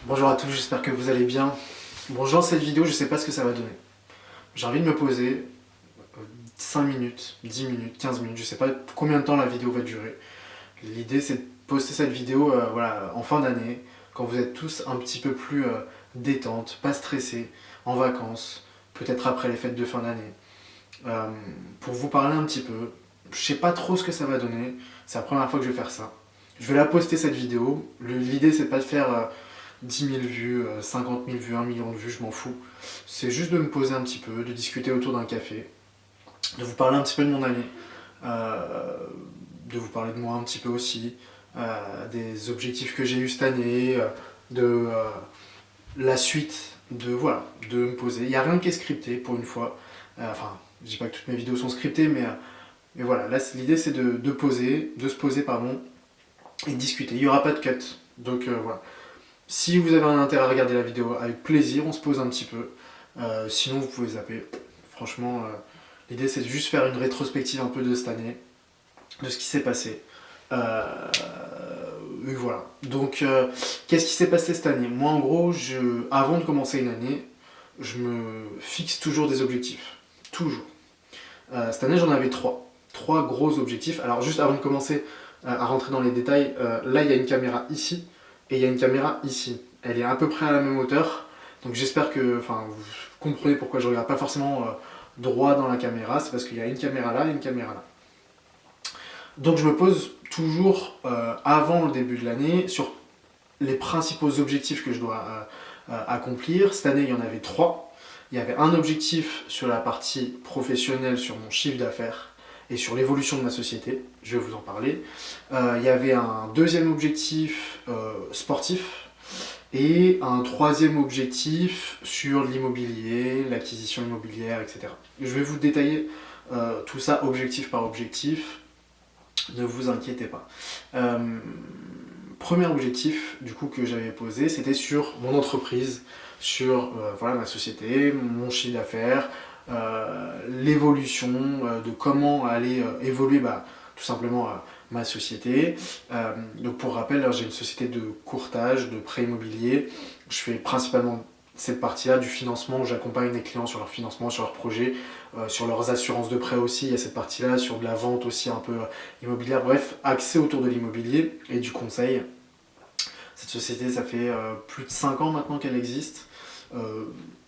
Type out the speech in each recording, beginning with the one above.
Bonjour à tous, j'espère que vous allez bien. Bon, je lance cette vidéo, je sais pas ce que ça va donner. J'ai envie de me poser 5 minutes, 10 minutes, 15 minutes, je sais pas combien de temps la vidéo va durer. L'idée c'est de poster cette vidéo voilà, en fin d'année, quand vous êtes tous un petit peu plus détente, pas stressés, en vacances, peut-être après les fêtes de fin d'année. Pour vous parler un petit peu, je sais pas trop ce que ça va donner, c'est la première fois que je vais faire ça. Je vais la poster cette vidéo, l'idée c'est pas de faire 10 000 vues, 50 000 vues, 1 million de vues, je m'en fous. C'est juste de me poser un petit peu, de discuter autour d'un café, de vous parler un petit peu de mon année, euh, de vous parler de moi un petit peu aussi, des objectifs que j'ai eu cette année, de la suite, de me poser. Il n'y a rien qui est scripté pour une fois. Enfin, je dis pas que toutes mes vidéos sont scriptées, mais voilà, là l'idée c'est de se poser, pardon, et de discuter. Il n'y aura pas de cut. Donc voilà. Si vous avez un intérêt à regarder la vidéo, avec plaisir, on se pose un petit peu. Sinon, vous pouvez zapper. Franchement, l'idée c'est de juste faire une rétrospective un peu de cette année, de ce qui s'est passé. Euh, et voilà. Donc, qu'est-ce qui s'est passé cette année? Moi, en gros, avant de commencer une année, je me fixe toujours des objectifs. Toujours. Cette année, j'en avais trois. Trois gros objectifs. Alors, juste avant de commencer à rentrer dans les détails, là, il y a une caméra ici et il y a une caméra ici. Elle est à peu près à la même hauteur. Donc, j'espère que vous comprenez pourquoi je ne regarde pas forcément droit dans la caméra. C'est parce qu'il y a une caméra là et une caméra là. Donc, je me pose toujours avant le début de l'année sur les principaux objectifs que je dois accomplir. Cette année, il y en avait trois. Il y avait un objectif sur la partie professionnelle, sur mon chiffre d'affaires et sur l'évolution de ma société. Je vais vous en parler. Il y avait un deuxième objectif sportif et un troisième objectif sur l'immobilier, l'acquisition immobilière, etc. Je vais vous détailler tout ça objectif par objectif. Ne vous inquiétez pas. Premier objectif du coup que j'avais posé, c'était sur mon entreprise, sur voilà, ma société, mon chiffre d'affaires, l'évolution de comment aller évoluer tout simplement ma société. Donc pour rappel, j'ai une société de courtage, de prêt immobilier. Je fais principalement cette partie-là du financement, où j'accompagne les clients sur leur financement, sur leurs projets, sur leurs assurances de prêt aussi, il y a cette partie-là, sur de la vente aussi un peu immobilière, bref, axé autour de l'immobilier et du conseil. Cette société, ça fait plus de 5 ans maintenant qu'elle existe.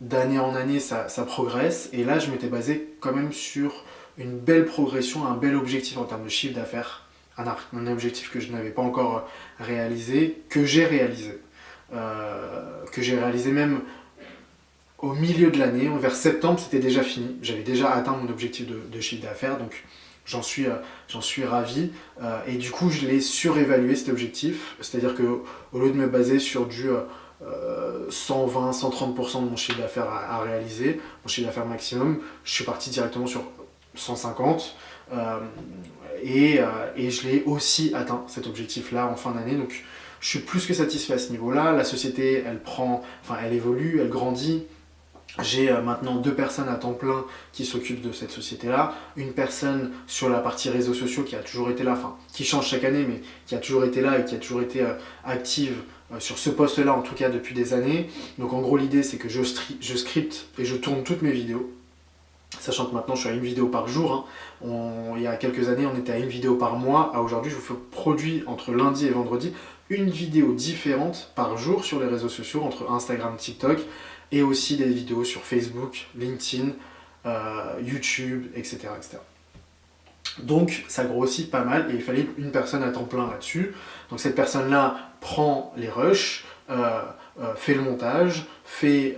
D'année en année, ça progresse. Et là, je m'étais basé quand même sur une belle progression, un bel objectif en termes de chiffre d'affaires. Un objectif que je n'avais pas encore réalisé, que j'ai réalisé. Que j'ai réalisé même au milieu de l'année, vers septembre, c'était déjà fini. J'avais déjà atteint mon objectif de chiffre d'affaires, donc j'en suis ravi. Et du coup, je l'ai surévalué cet objectif, c'est-à-dire que au lieu de me baser sur du 120-130% de mon chiffre d'affaires à réaliser, mon chiffre d'affaires maximum, je suis parti directement sur 150. Et je l'ai aussi atteint cet objectif-là en fin d'année. Donc je suis plus que satisfait à ce niveau-là. La société, elle évolue, elle grandit. J'ai maintenant 2 personnes à temps plein qui s'occupent de cette société-là, une personne sur la partie réseaux sociaux qui a toujours été là, qui change chaque année, mais qui a toujours été là et qui a toujours été active sur ce poste-là, en tout cas depuis des années. Donc en gros, l'idée, c'est que je scripte et je tourne toutes mes vidéos, sachant que maintenant je suis à une vidéo par jour. Il y a quelques années, on était à une vidéo par mois. À aujourd'hui, je vous produis entre lundi et vendredi une vidéo différente par jour sur les réseaux sociaux, entre Instagram, TikTok, et aussi des vidéos sur Facebook, LinkedIn, YouTube, etc., etc. Donc ça grossit pas mal et il fallait une personne à temps plein là-dessus. Donc cette personne-là prend les rushs, fait le montage, fait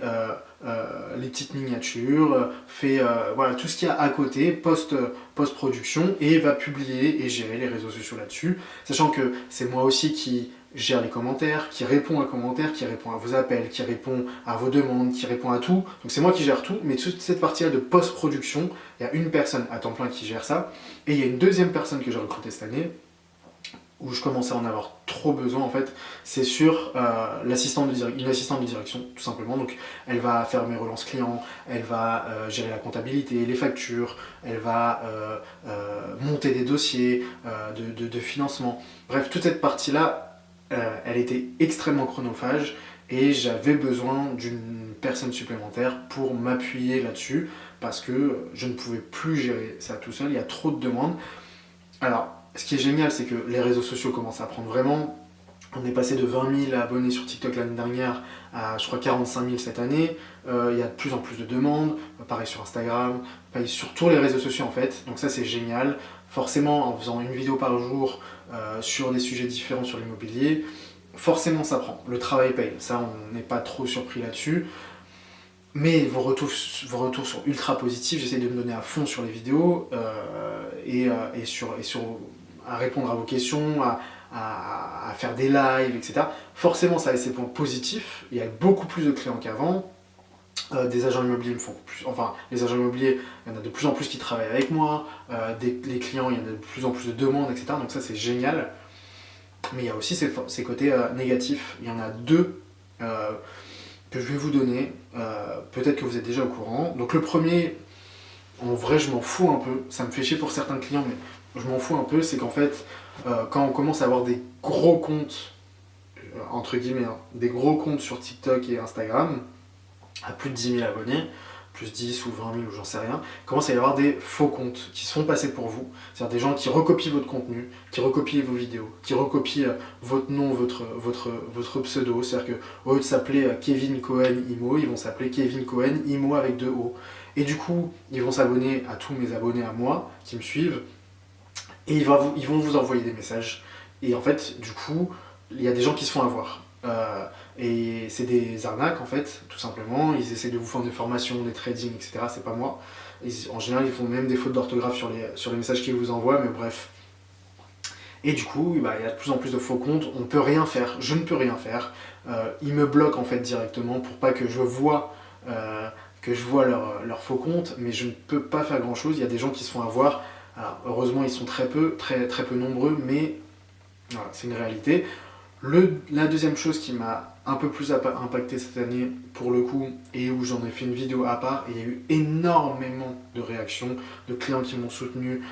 les petites miniatures, fait voilà, tout ce qu'il y a à côté, post-production, et va publier et gérer les réseaux sociaux là-dessus. Sachant que c'est moi aussi qui gère les commentaires, qui répond aux commentaires, qui répond à vos appels, qui répond à vos demandes, qui répond à tout. Donc c'est moi qui gère tout, mais toute cette partie-là de post-production, il y a une personne à temps plein qui gère ça, et il y a une deuxième personne que j'ai recrutée cette année, où je commençais à en avoir trop besoin en fait, c'est sur une assistante de direction tout simplement. Donc elle va faire mes relances clients, elle va gérer la comptabilité, les factures, elle va monter des dossiers de financement. Bref, toute cette partie-là, elle était extrêmement chronophage et j'avais besoin d'une personne supplémentaire pour m'appuyer là-dessus, parce que je ne pouvais plus gérer ça tout seul, il y a trop de demandes. Alors, ce qui est génial, c'est que les réseaux sociaux commencent à prendre vraiment. On est passé de 20 000 abonnés sur TikTok l'année dernière à, je crois, 45 000 cette année. Il y a de plus en plus de demandes, pareil sur Instagram, pareil sur tous les réseaux sociaux en fait. Donc ça, c'est génial. Forcément, en faisant une vidéo par jour sur des sujets différents sur l'immobilier, forcément ça prend. Le travail paye, ça on n'est pas trop surpris là-dessus. Mais vos retours sont ultra positifs, j'essaie de me donner à fond sur les vidéos et à répondre à vos questions, à faire des lives, etc. Forcément ça a ses points positifs, il y a beaucoup plus de clients qu'avant. Des agents immobiliers me font plus, enfin les agents immobiliers, il y en a de plus en plus qui travaillent avec moi, les clients, il y en a de plus en plus de demandes, etc. Donc ça c'est génial. Mais il y a aussi ces côtés négatifs. Il y en a deux que je vais vous donner. Peut-être que vous êtes déjà au courant. Donc le premier, en vrai je m'en fous un peu. Ça me fait chier pour certains clients, mais je m'en fous un peu. C'est qu'en fait, quand on commence à avoir des gros comptes, entre guillemets, hein, des gros comptes sur TikTok et Instagram, à plus de 10 000 abonnés, plus 10 ou 20 000 ou j'en sais rien, il commence à y avoir des faux comptes qui se font passer pour vous. C'est-à-dire des gens qui recopient votre contenu, qui recopient vos vidéos, qui recopient votre nom, votre pseudo. C'est-à-dire qu'au lieu de s'appeler Kevin Cohen Imo, ils vont s'appeler Kevin Cohen Imo avec 2 O. Et du coup, ils vont s'abonner à tous mes abonnés à moi, qui me suivent, et ils vont vous envoyer des messages. Et en fait, du coup, il y a des gens qui se font avoir. Et c'est des arnaques en fait, tout simplement. Ils essaient de vous faire des formations, des tradings, etc. C'est pas moi. En général, ils font même des fautes d'orthographe sur les messages qu'ils vous envoient, mais bref. Et du coup, bah, il y a de plus en plus de faux comptes. On peut rien faire. Je ne peux rien faire. Ils me bloquent en fait directement pour pas que je vois leur faux compte, mais je ne peux pas faire grand chose. Il y a des gens qui se font avoir. Alors, heureusement, ils sont très peu nombreux, mais voilà, c'est une réalité. La deuxième chose qui m'a un peu plus impacté cette année, pour le coup, et où j'en ai fait une vidéo à part, et il y a eu énormément de réactions, de clients qui m'ont soutenu,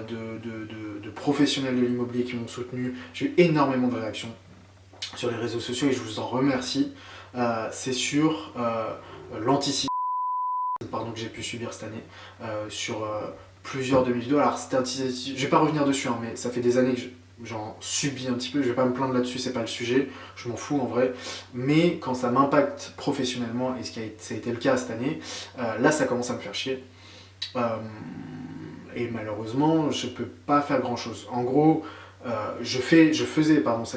de professionnels de l'immobilier qui m'ont soutenu. J'ai eu énormément de réactions sur les réseaux sociaux et je vous en remercie. C'est sur l'anticyclisme que j'ai pu subir cette année, sur plusieurs de mes vidéos. Alors, je vais pas revenir dessus, hein, mais ça fait des années que j'en subis un petit peu, je vais pas me plaindre là-dessus, c'est pas le sujet, je m'en fous en vrai, mais quand ça m'impacte professionnellement, et ça a été le cas cette année, là ça commence à me faire chier, et malheureusement je peux pas faire grand chose. En gros, je faisais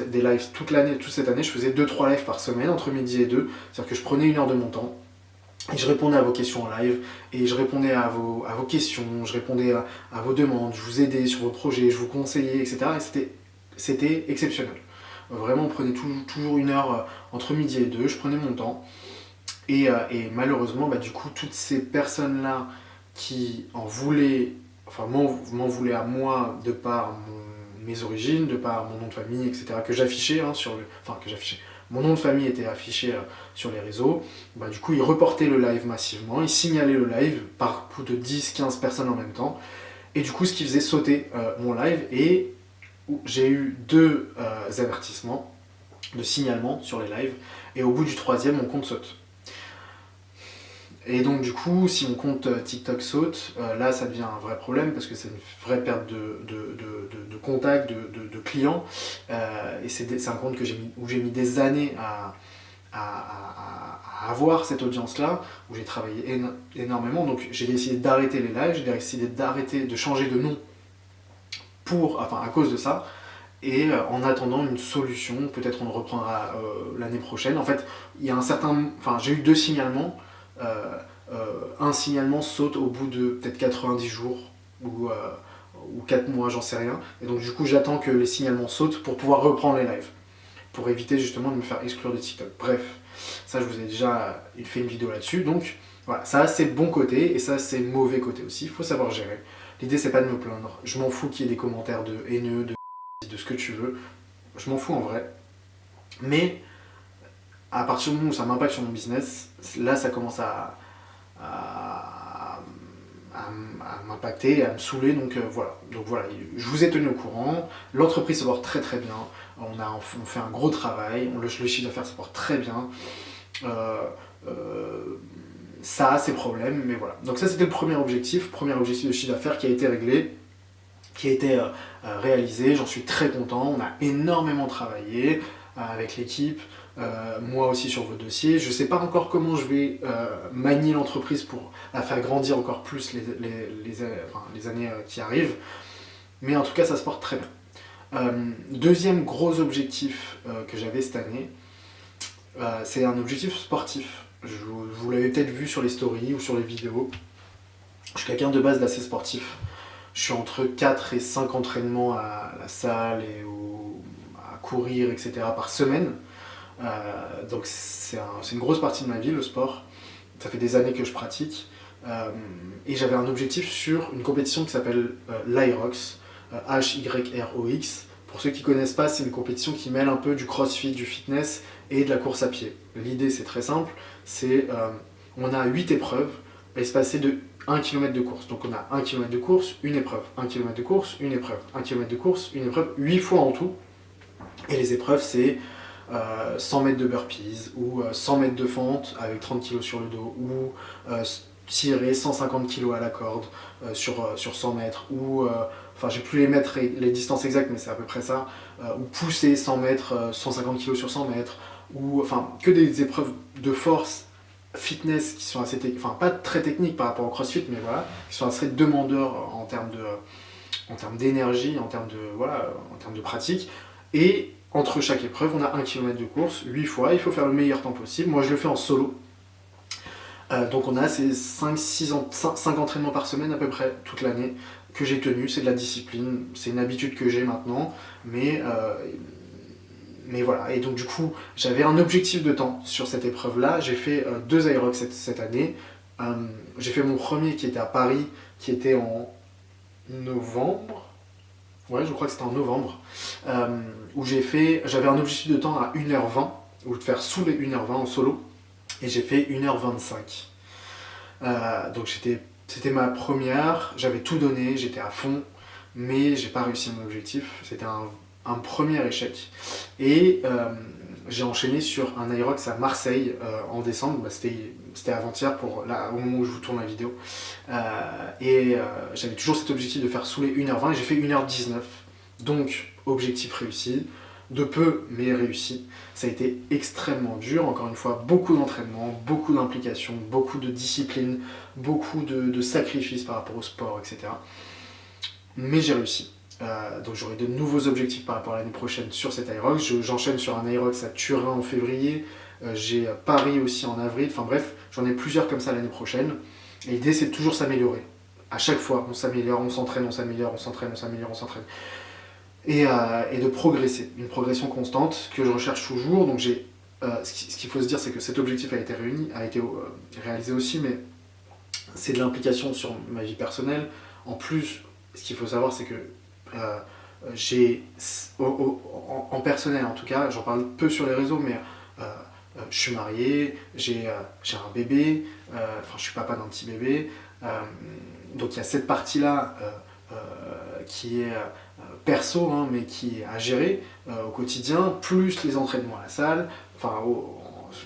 des lives toute cette année, je faisais 2-3 lives par semaine, entre midi et 2, c'est-à-dire que je prenais 1 heure de mon temps, et je répondais à vos questions en live, et je répondais à vos questions, je répondais à vos demandes, je vous aidais sur vos projets, je vous conseillais, etc. Et c'était exceptionnel. Vraiment, on prenait toujours 1 heure entre midi et 2, je prenais mon temps. Et malheureusement, bah, du coup, toutes ces personnes-là qui en voulaient, enfin m'en voulaient à moi de par mes origines, de par mon nom de famille, etc., que j'affichais, hein, que j'affichais. Mon nom de famille était affiché sur les réseaux. Bah, du coup, ils reportaient le live massivement, ils signalaient le live par coup de 10-15 personnes en même temps. Et du coup, ce qui faisait sauter mon live, et j'ai eu 2 avertissements de signalement sur les lives, et au bout du 3e, mon compte saute. Et donc du coup, si mon compte TikTok saute, là ça devient un vrai problème parce que c'est une vraie perte de contact, de clients. Et c'est un compte où j'ai mis des années à avoir cette audience-là, où j'ai travaillé énormément. Donc j'ai décidé d'arrêter les lives, j'ai décidé de changer de nom à cause de ça. Et en attendant une solution, peut-être on le reprendra l'année prochaine. En fait, j'ai eu 2 signalements. Un signalement saute au bout de peut-être 90 jours ou 4 mois, j'en sais rien. Et donc du coup, j'attends que les signalements sautent pour pouvoir reprendre les lives, pour éviter justement de me faire exclure de TikTok. Bref, ça je vous ai déjà fait une vidéo là-dessus. Donc voilà, ça a ses bons côtés et ça a ses mauvais côtés aussi. Il faut savoir gérer. L'idée c'est pas de me plaindre. Je m'en fous qu'il y ait des commentaires de haineux, de ce que tu veux. Je m'en fous en vrai. Mais à partir du moment où ça m'impacte sur mon business, là ça commence à à m'impacter, à me saouler, donc voilà. Donc voilà, je vous ai tenu au courant, l'entreprise se porte très très bien, on fait un gros travail, le chiffre d'affaires se porte très bien, euh, euh, ça a ses problèmes, mais voilà. Donc ça c'était le premier objectif de chiffre d'affaires qui a été réglé, qui a été réalisé, j'en suis très content, on a énormément travaillé avec l'équipe, moi aussi sur vos dossiers. Je ne sais pas encore comment je vais manier l'entreprise pour la faire grandir encore plus les années qui arrivent, mais en tout cas ça se porte très bien. Deuxième gros objectif que j'avais cette année, c'est un objectif sportif. Vous l'avez peut-être vu sur les stories ou sur les vidéos. Je suis quelqu'un de base d'assez sportif. Je suis entre 4 et 5 entraînements à la salle à courir, etc. par semaine. Donc c'est une grosse partie de ma vie, le sport. Ça fait des années que je pratique. Et j'avais un objectif sur une compétition qui s'appelle l'Hyrox, Hyrox. Pour ceux qui ne connaissent pas, c'est une compétition qui mêle un peu du crossfit, du fitness et de la course à pied. L'idée c'est très simple, on a 8 épreuves espacées de 1 km de course. Donc on a 1 km de course, une épreuve, 1 km de course, une épreuve, 1 km de course, une épreuve, 8 fois en tout. Et les épreuves c'est 100 mètres de burpees, ou 100 mètres de fente avec 30 kg sur le dos, ou tirer 150 kg à la corde sur 100 mètres, ou, enfin j'ai plus les distances exactes, mais c'est à peu près ça, ou pousser 100 mètres, 150 kg sur 100 mètres, ou enfin que des épreuves de force fitness qui sont assez enfin pas très techniques par rapport au crossfit, mais voilà, qui sont assez demandeurs en termes d'énergie, en termes de pratique. Et entre chaque épreuve, on a 1 km de course, 8 fois, il faut faire le meilleur temps possible. Moi je le fais en solo. Donc on a ces 5 entraînements par semaine à peu près toute l'année que j'ai tenu, c'est de la discipline, c'est une habitude que j'ai maintenant, mais voilà. Et donc du coup, j'avais un objectif de temps sur cette épreuve-là, j'ai fait 2 Hyrox cette année. J'ai fait mon premier qui était à Paris, qui était en novembre. Ouais, je crois que c'était en novembre, où j'avais un objectif de temps à 1h20, ou de faire sous les 1h20 en solo, et j'ai fait 1h25. Donc c'était ma première, j'avais tout donné, j'étais à fond, mais j'ai pas réussi mon objectif, c'était un premier échec. Et j'ai enchaîné sur un Hyrox à Marseille en décembre, c'était avant-hier au moment où je vous tourne la vidéo. J'avais toujours cet objectif de faire sous les 1h20 et j'ai fait 1h19. Donc objectif réussi, de peu mais réussi. Ça a été extrêmement dur, encore une fois, beaucoup d'entraînement, beaucoup d'implication, beaucoup de discipline, beaucoup de sacrifices par rapport au sport, etc. Mais j'ai réussi. Donc j'aurai de nouveaux objectifs par rapport à l'année prochaine sur cet Hyrox. J'enchaîne sur un Hyrox à Turin en février, j'ai Paris aussi en avril, enfin bref, j'en ai plusieurs comme ça l'année prochaine. Et l'idée c'est de toujours s'améliorer. À chaque fois, on s'améliore, on s'entraîne, on s'améliore, on s'entraîne, on s'améliore, on s'entraîne. Et de progresser, une progression constante que je recherche toujours. Donc ce qu'il faut se dire, c'est que cet objectif a été réalisé aussi, mais c'est de l'implication sur ma vie personnelle. En plus, ce qu'il faut savoir, c'est que j'ai, en personnel en tout cas, j'en parle peu sur les réseaux, mais je suis marié, j'ai un bébé, enfin je suis papa d'un petit bébé, donc il y a cette partie-là qui est perso, hein, mais qui est à gérer au quotidien, plus les entraînements à la salle, enfin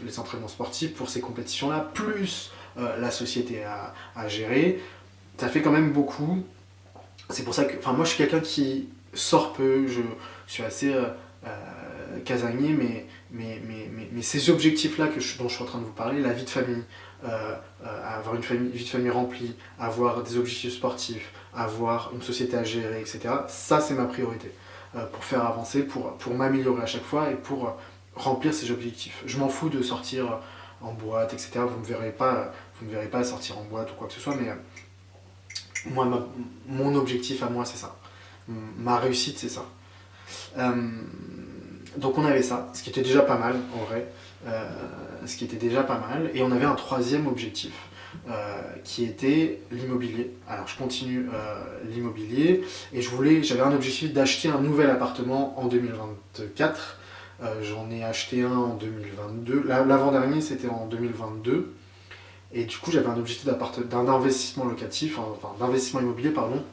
les entraînements sportifs pour ces compétitions-là, plus la société à gérer. Ça fait quand même beaucoup. C'est pour ça que, enfin moi je suis quelqu'un qui sort peu, je suis assez casanier, mais ces objectifs-là dont je suis en train de vous parler, la vie de famille, avoir une vie de famille remplie, avoir des objectifs sportifs, avoir une société à gérer, etc. Ça, c'est ma priorité pour faire avancer, pour m'améliorer à chaque fois et pour remplir ces objectifs. Je m'en fous de sortir en boîte, etc. Vous ne me verrez pas sortir en boîte ou quoi que ce soit, mais moi, mon objectif à moi, c'est ça. Ma réussite, c'est ça. Donc on avait ça, ce qui était déjà pas mal en vrai, ce qui était déjà pas mal, et on avait un troisième objectif qui était l'immobilier. Alors je continue l'immobilier, et j'avais un objectif d'acheter un nouvel appartement en 2024. J'en ai acheté un en 2022, l'avant-dernier c'était en 2022, Et du coup, j'avais un objectif d'investissement locatif, enfin d'investissement immobilier, pardon,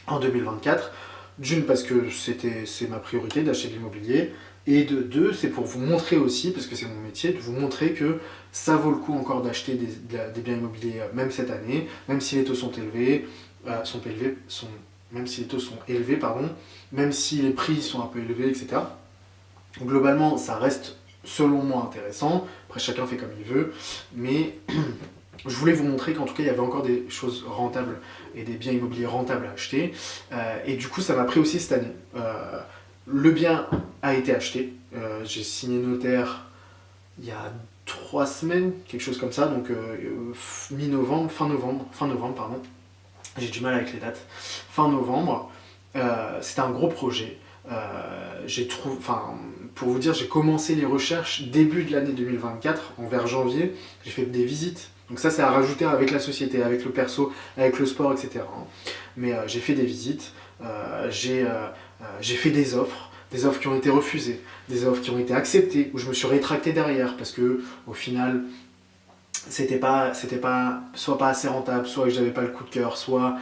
en 2024. D'une, parce que c'est ma priorité d'acheter de l'immobilier. Et de deux, c'est pour vous montrer aussi, parce que c'est mon métier, de vous montrer que ça vaut le coup encore d'acheter des biens immobiliers, même cette année, même si les taux sont élevés, même si les taux sont élevés, pardon, même si les prix sont un peu élevés, etc. Donc, globalement, ça reste selon moi intéressant. Après, chacun fait comme il veut, mais je voulais vous montrer qu'en tout cas, il y avait encore des choses rentables et des biens immobiliers rentables à acheter. Et du coup, ça m'a pris aussi cette année. Le bien a été acheté. J'ai signé notaire il y a 3 semaines, quelque chose comme ça, donc mi-novembre, fin novembre, pardon. J'ai du mal avec les dates. Fin novembre, c'était un gros projet. Pour vous dire, j'ai commencé les recherches début de l'année 2024, vers janvier. J'ai fait des visites. Donc ça, c'est à rajouter avec la société, avec le perso, avec le sport, etc. Mais j'ai fait des visites, j'ai fait des offres qui ont été refusées, des offres qui ont été acceptées, où je me suis rétracté derrière, parce que au final, c'était pas soit pas assez rentable, soit que j'avais pas le coup de cœur, soit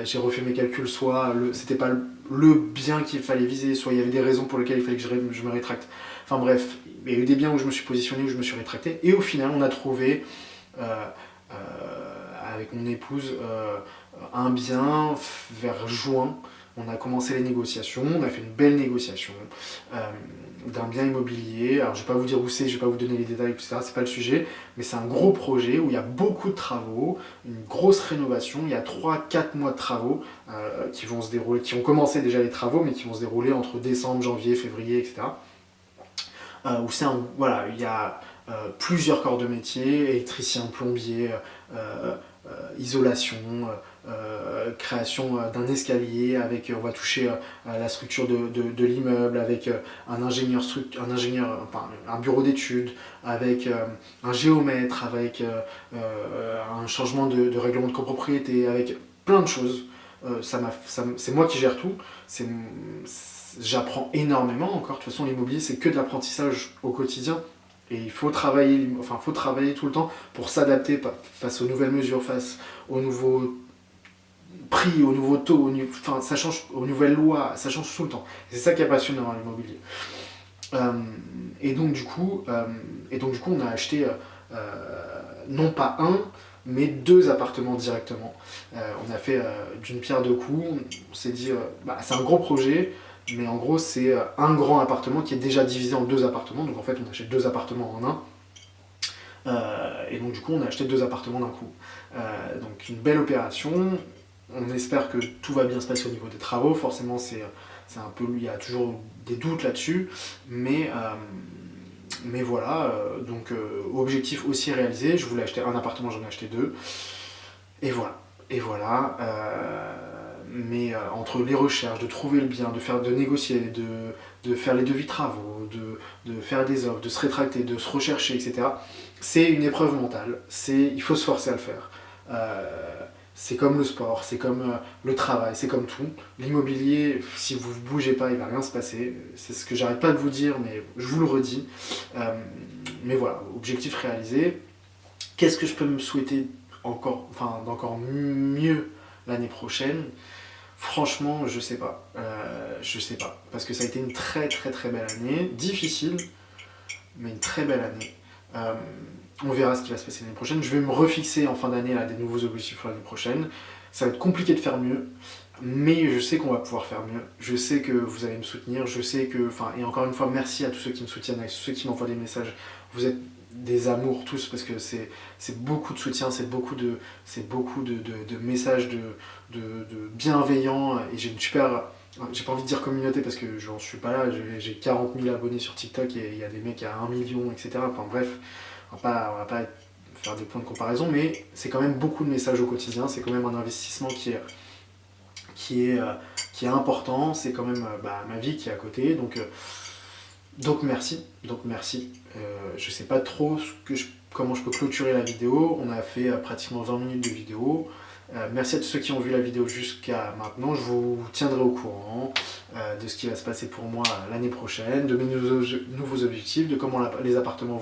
j'ai refait mes calculs, soit c'était pas le bien qu'il fallait viser, soit il y avait des raisons pour lesquelles il fallait que je me rétracte. Enfin bref, il y a eu des biens où je me suis positionné, où je me suis rétracté, et au final on a trouvé avec mon épouse un bien vers juin. On a commencé les négociations, on a fait une belle négociation d'un bien immobilier. Alors je ne vais pas vous dire où c'est, je ne vais pas vous donner les détails, etc. C'est pas le sujet, mais c'est un gros projet où il y a beaucoup de travaux, une grosse rénovation. Il y a 3-4 mois de travaux qui vont se dérouler, qui ont commencé déjà les travaux, mais qui vont se dérouler entre décembre, janvier, février, etc. Où voilà, il y a plusieurs corps de métier, électricien, plombier, isolation, création d'un escalier, on va toucher à la structure de l'immeuble, avec un bureau d'études, avec un géomètre, avec un changement de règlement de copropriété, avec plein de choses. C'est moi qui gère tout. J'apprends énormément encore. De toute façon, l'immobilier, c'est que de l'apprentissage au quotidien. Et il faut travailler tout le temps pour s'adapter face aux nouvelles mesures, face aux nouveaux prix, aux nouveaux taux, ça change, aux nouvelles lois, ça change tout le temps. C'est ça qui est passionnant dans l'immobilier. Et donc du coup, on a acheté non pas un, mais 2 appartements directement. On a fait d'une pierre deux coups. On s'est dit, c'est un gros projet. Mais en gros, c'est un grand appartement qui est déjà divisé en 2 appartements. Donc en fait, on achète 2 appartements en un. Et donc du coup, on a acheté 2 appartements d'un coup. Donc une belle opération. On espère que tout va bien se passer au niveau des travaux. Forcément, c'est un peu, il y a toujours des doutes là-dessus. Mais voilà, donc objectif aussi réalisé. Je voulais acheter un appartement, j'en ai acheté 2. Et voilà. Mais entre les recherches, de trouver le bien, de négocier, de faire les devis travaux, de faire des offres, de se rétracter, de se rechercher, etc. C'est une épreuve mentale, il faut se forcer à le faire. C'est comme le sport, c'est comme le travail, c'est comme tout. L'immobilier, si vous ne bougez pas, il ne va rien se passer. C'est ce que j'arrête pas de vous dire, mais je vous le redis. Mais voilà, objectif réalisé. Qu'est-ce que je peux me souhaiter d'encore mieux l'année prochaine? Franchement, je sais pas. Parce que ça a été une très très très belle année. Difficile, mais une très belle année. On verra ce qui va se passer l'année prochaine. Je vais me refixer en fin d'année des nouveaux objectifs pour l'année prochaine. Ça va être compliqué de faire mieux, mais je sais qu'on va pouvoir faire mieux. Je sais que vous allez me soutenir. Je sais que, et encore une fois, merci à tous ceux qui me soutiennent, à tous ceux qui m'envoient des messages. Vous êtes des amours tous, parce que c'est beaucoup de soutien, c'est beaucoup de messages de bienveillants, et j'ai pas envie de dire communauté parce que j'en suis pas là, j'ai 40 000 abonnés sur TikTok et il y a des mecs à 1 million, etc. Enfin bref, on va pas faire des points de comparaison, mais c'est quand même beaucoup de messages au quotidien, c'est quand même un investissement qui est important, c'est quand même ma vie qui est à côté, donc merci. Je sais pas trop comment je peux clôturer la vidéo. On a fait pratiquement 20 minutes de vidéo. Merci à tous ceux qui ont vu la vidéo jusqu'à maintenant. Je vous tiendrai au courant de ce qui va se passer pour moi l'année prochaine, de mes nouveaux objectifs, de comment les appartements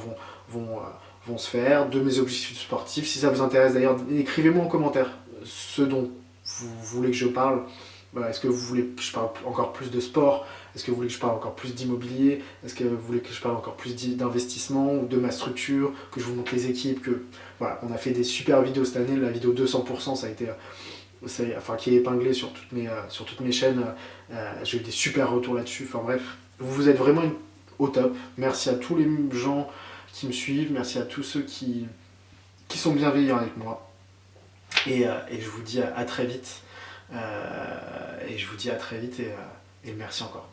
vont se faire, de mes objectifs sportifs. Si ça vous intéresse d'ailleurs, écrivez-moi en commentaire ce dont vous voulez que je parle. Est-ce que vous voulez que je parle encore plus de sport? Est-ce que vous voulez que je parle encore plus d'immobilier? Est-ce que vous voulez que je parle encore plus d'investissement ou de ma structure? Que je vous montre les équipes? Voilà, on a fait des super vidéos cette année. La vidéo 200%, ça a été... qui est épinglée sur toutes mes chaînes. J'ai eu des super retours là-dessus. Enfin bref, vous êtes vraiment au top. Merci à tous les gens qui me suivent. Merci à tous ceux qui sont bienveillants avec moi. Et je vous dis à très vite. Et merci encore.